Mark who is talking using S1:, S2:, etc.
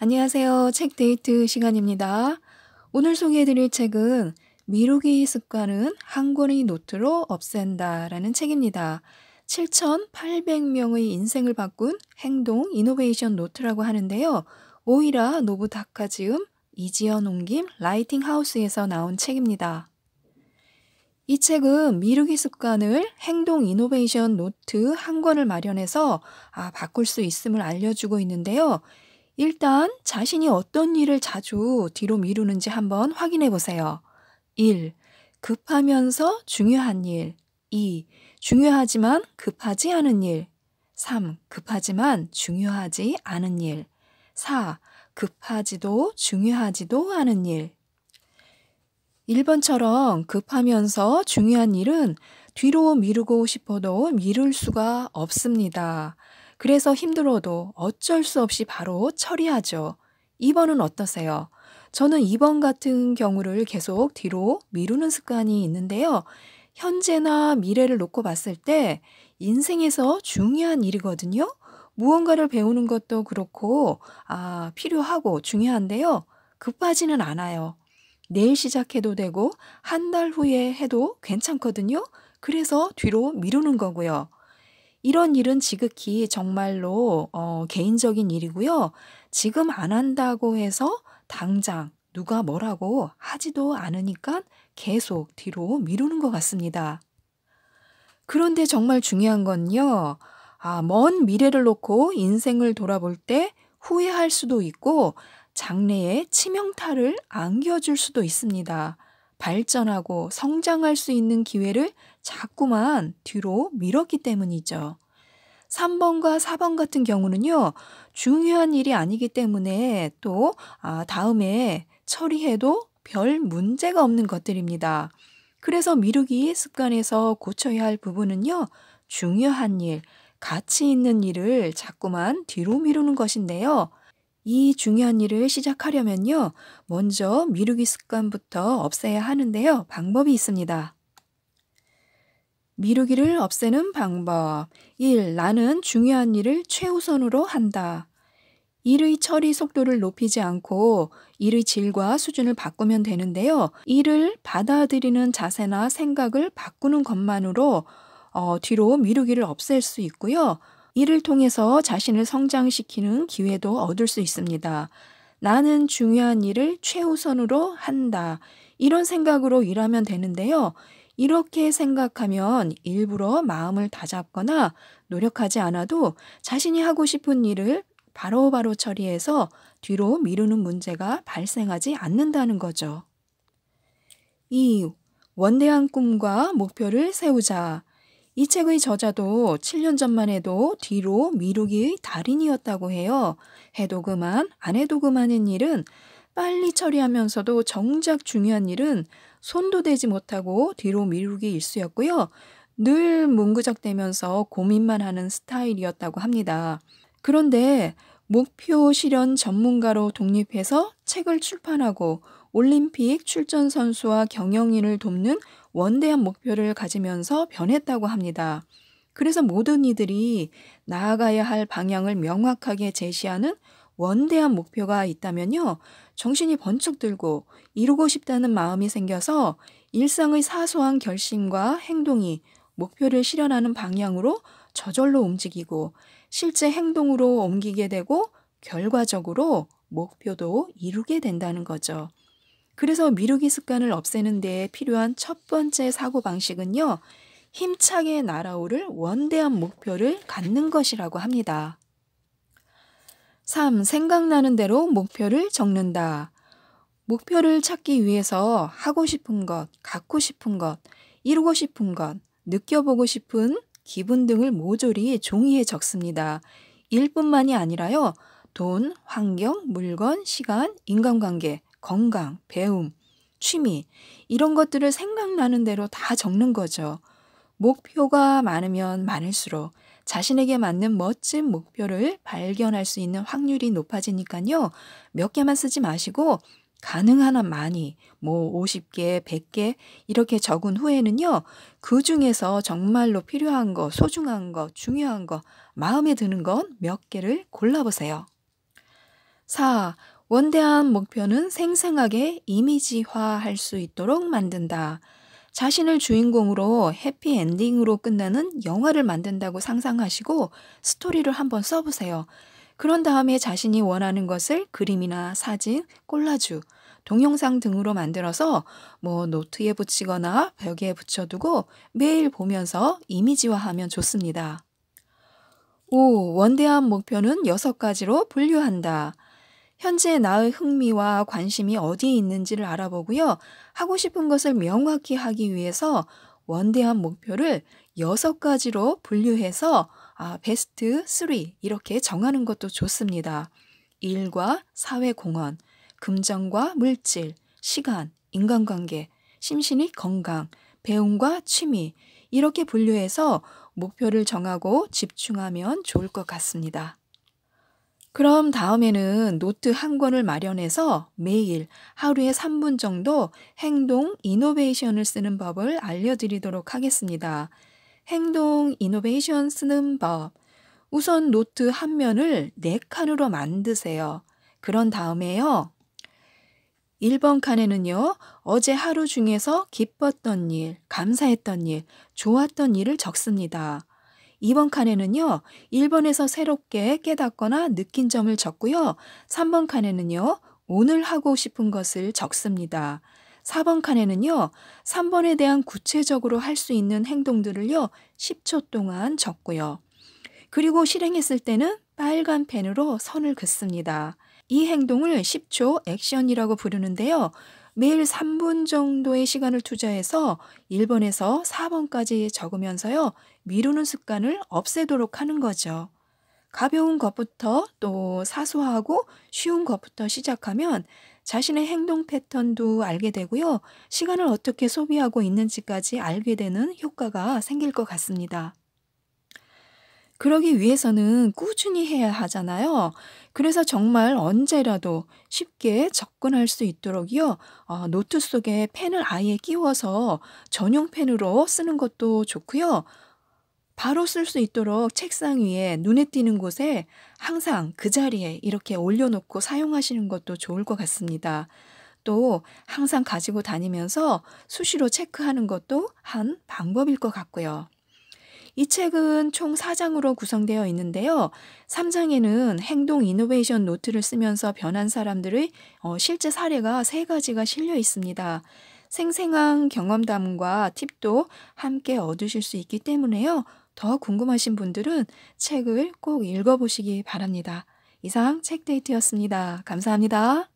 S1: 안녕하세요. 책 데이트 시간입니다. 오늘 소개해드릴 책은 미루기 습관은 한 권의 노트로 없앤다라는 책입니다. 7,800명의 인생을 바꾼 행동 이노베이션 노트라고 하는데요. 오이라 노부타카즈음, 이지연 옮김 라이팅 하우스에서 나온 책입니다. 이 책은 미루기 습관을 행동 이노베이션 노트 한 권을 마련해서 바꿀 수 있음을 알려주고 있는데요. 일단 자신이 어떤 일을 자주 뒤로 미루는지 한번 확인해 보세요. 1. 급하면서 중요한 일. 2. 중요하지만 급하지 않은 일. 3. 급하지만 중요하지 않은 일. 4. 급하지도 중요하지도 않은 일. 1번처럼 급하면서 중요한 일은 뒤로 미루고 싶어도 미룰 수가 없습니다. 그래서 힘들어도 어쩔 수 없이 바로 처리하죠. 2번은 어떠세요? 저는 2번 같은 경우를 계속 뒤로 미루는 습관이 있는데요. 현재나 미래를 놓고 봤을 때 인생에서 중요한 일이거든요. 무언가를 배우는 것도 그렇고 필요하고 중요한데요. 급하지는 않아요. 내일 시작해도 되고 한 달 후에 해도 괜찮거든요. 그래서 뒤로 미루는 거고요. 이런 일은 지극히 정말로 개인적인 일이고요. 지금 안 한다고 해서 당장 누가 뭐라고 하지도 않으니까 계속 뒤로 미루는 것 같습니다. 그런데 정말 중요한 건요. 먼 미래를 놓고 인생을 돌아볼 때 후회할 수도 있고 장래에 치명타를 안겨줄 수도 있습니다. 발전하고 성장할 수 있는 기회를 자꾸만 뒤로 미뤘기 때문이죠. 3번과 4번 같은 경우는요, 중요한 일이 아니기 때문에 또 다음에 처리해도 별 문제가 없는 것들입니다. 그래서 미루기 습관에서 고쳐야 할 부분은요, 중요한 일, 가치 있는 일을 자꾸만 뒤로 미루는 것인데요. 이 중요한 일을 시작하려면요, 먼저 미루기 습관부터 없애야 하는데요, 방법이 있습니다. 미루기를 없애는 방법. 1. 나는 중요한 일을 최우선으로 한다. 일의 처리 속도를 높이지 않고 일의 질과 수준을 바꾸면 되는데요. 일을 받아들이는 자세나 생각을 바꾸는 것만으로 뒤로 미루기를 없앨 수 있고요. 이를 통해서 자신을 성장시키는 기회도 얻을 수 있습니다. 나는 중요한 일을 최우선으로 한다. 이런 생각으로 일하면 되는데요. 이렇게 생각하면 일부러 마음을 다잡거나 노력하지 않아도 자신이 하고 싶은 일을 바로바로 처리해서 뒤로 미루는 문제가 발생하지 않는다는 거죠. 2. 원대한 꿈과 목표를 세우자. 이 책의 저자도 7년 전만 해도 뒤로 미루기의 달인이었다고 해요. 해도 그만, 안 해도 그만인 일은 빨리 처리하면서도 정작 중요한 일은 손도 대지 못하고 뒤로 미루기 일쑤였고요. 늘 문구적대면서 고민만 하는 스타일이었다고 합니다. 그런데 목표 실현 전문가로 독립해서 책을 출판하고 올림픽 출전 선수와 경영인을 돕는 원대한 목표를 가지면서 변했다고 합니다. 그래서 모든 이들이 나아가야 할 방향을 명확하게 제시하는 원대한 목표가 있다면요. 정신이 번쩍 들고 이루고 싶다는 마음이 생겨서 일상의 사소한 결심과 행동이 목표를 실현하는 방향으로 저절로 움직이고 실제 행동으로 옮기게 되고 결과적으로 목표도 이루게 된다는 거죠. 그래서 미루기 습관을 없애는 데 필요한 첫 번째 사고방식은요. 힘차게 날아오를 원대한 목표를 갖는 것이라고 합니다. 3. 생각나는 대로 목표를 적는다. 목표를 찾기 위해서 하고 싶은 것, 갖고 싶은 것, 이루고 싶은 것, 느껴보고 싶은 기분 등을 모조리 종이에 적습니다. 일뿐만이 아니라요. 돈, 환경, 물건, 시간, 인간관계, 건강, 배움, 취미 이런 것들을 생각나는 대로 다 적는 거죠. 목표가 많으면 많을수록 자신에게 맞는 멋진 목표를 발견할 수 있는 확률이 높아지니까요. 몇 개만 쓰지 마시고 가능한 한 많이 50개, 100개 이렇게 적은 후에는요. 그중에서 정말로 필요한 거, 소중한 거, 중요한 거, 마음에 드는 건 몇 개를 골라보세요. 4. 원대한 목표는 생생하게 이미지화할 수 있도록 만든다. 자신을 주인공으로 해피엔딩으로 끝나는 영화를 만든다고 상상하시고 스토리를 한번 써보세요. 그런 다음에 자신이 원하는 것을 그림이나 사진, 콜라주, 동영상 등으로 만들어서 노트에 붙이거나 벽에 붙여두고 매일 보면서 이미지화하면 좋습니다. 5. 원대한 목표는 6가지로 분류한다. 현재 나의 흥미와 관심이 어디에 있는지를 알아보고요. 하고 싶은 것을 명확히 하기 위해서 원대한 목표를 6가지로 분류해서 베스트 3 이렇게 정하는 것도 좋습니다. 일과 사회공헌, 금전과 물질, 시간, 인간관계, 심신의 건강, 배움과 취미 이렇게 분류해서 목표를 정하고 집중하면 좋을 것 같습니다. 그럼 다음에는 노트 한 권을 마련해서 매일 하루에 3분 정도 행동 이노베이션을 쓰는 법을 알려드리도록 하겠습니다. 행동 이노베이션 쓰는 법. 우선 노트 한 면을 4칸으로 만드세요. 그런 다음에요. 1번 칸에는요, 어제 하루 중에서 기뻤던 일, 감사했던 일, 좋았던 일을 적습니다. 2번 칸에는요, 1번에서 새롭게 깨닫거나 느낀 점을 적고요. 3번 칸에는요, 오늘 하고 싶은 것을 적습니다. 4번 칸에는요, 3번에 대한 구체적으로 할 수 있는 행동들을요, 10초 동안 적고요. 그리고 실행했을 때는 빨간 펜으로 선을 긋습니다. 이 행동을 10초 액션이라고 부르는데요. 매일 3분 정도의 시간을 투자해서 1번에서 4번까지 적으면서요. 미루는 습관을 없애도록 하는 거죠. 가벼운 것부터 또 사소하고 쉬운 것부터 시작하면 자신의 행동 패턴도 알게 되고요. 시간을 어떻게 소비하고 있는지까지 알게 되는 효과가 생길 것 같습니다. 그러기 위해서는 꾸준히 해야 하잖아요. 그래서 정말 언제라도 쉽게 접근할 수 있도록요. 노트 속에 펜을 아예 끼워서 전용 펜으로 쓰는 것도 좋고요. 바로 쓸 수 있도록 책상 위에 눈에 띄는 곳에 항상 그 자리에 이렇게 올려놓고 사용하시는 것도 좋을 것 같습니다. 또 항상 가지고 다니면서 수시로 체크하는 것도 한 방법일 것 같고요. 이 책은 총 4장으로 구성되어 있는데요. 3장에는 행동 이노베이션 노트를 쓰면서 변한 사람들의 실제 사례가 3가지가 실려 있습니다. 생생한 경험담과 팁도 함께 얻으실 수 있기 때문에요. 더 궁금하신 분들은 책을 꼭 읽어보시기 바랍니다. 이상 책데이트였습니다. 감사합니다.